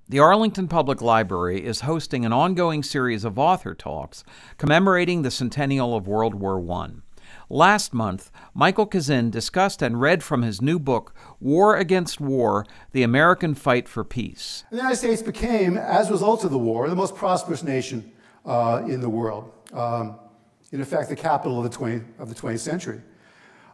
The Arlington Public Library is hosting an ongoing series of author talks commemorating the centennial of World War I. Last month, Michael Kazin discussed and read from his new book, War Against War, The American Fight for Peace. The United States became, as a result of the war, the most prosperous nation in the world. In effect, the capital of the 20th century.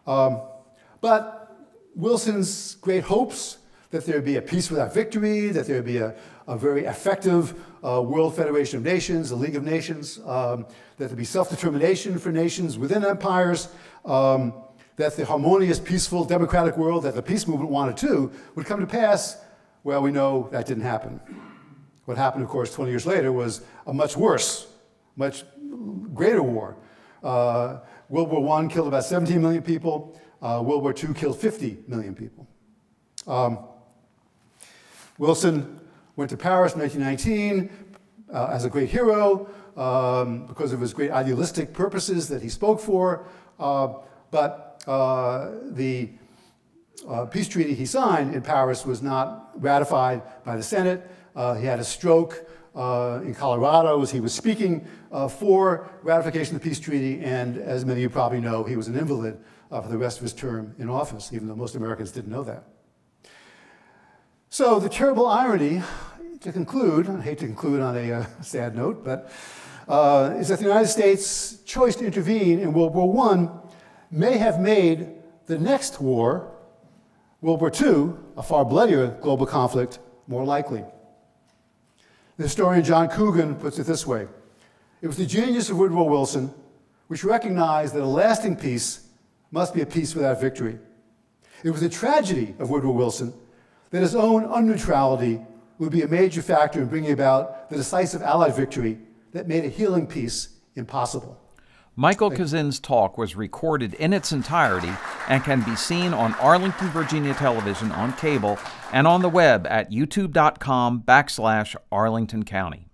But Wilson's great hopes that there would be a peace without victory, that there would be a very effective World Federation of Nations, a League of Nations, that there would be self-determination for nations within empires, that the harmonious, peaceful, democratic world that the peace movement wanted to would come to pass. Well, we know that didn't happen. What happened, of course, 20 years later was a much worse, much greater war. World War I killed about 17 million people. World War II killed 50 million people. Wilson went to Paris in 1919 as a great hero because of his great idealistic purposes that he spoke for. But the peace treaty he signed in Paris was not ratified by the Senate. He had a stroke in Colorado as he was speaking for ratification of the peace treaty, and as many of you probably know, he was an invalid for the rest of his term in office, even though most Americans didn't know that. So the terrible irony, to conclude, I hate to conclude on a sad note, but is that the United States' choice to intervene in World War I may have made the next war, World War II, a far bloodier global conflict, more likely. The historian John Coogan puts it this way: it was the genius of Woodrow Wilson which recognized that a lasting peace must be a peace without victory. It was the tragedy of Woodrow Wilson that his own unneutrality would be a major factor in bringing about the decisive Allied victory that made a healing peace impossible. Michael Kazin's talk was recorded in its entirety and can be seen on Arlington, Virginia television on cable and on the web at youtube.com/Arlington County.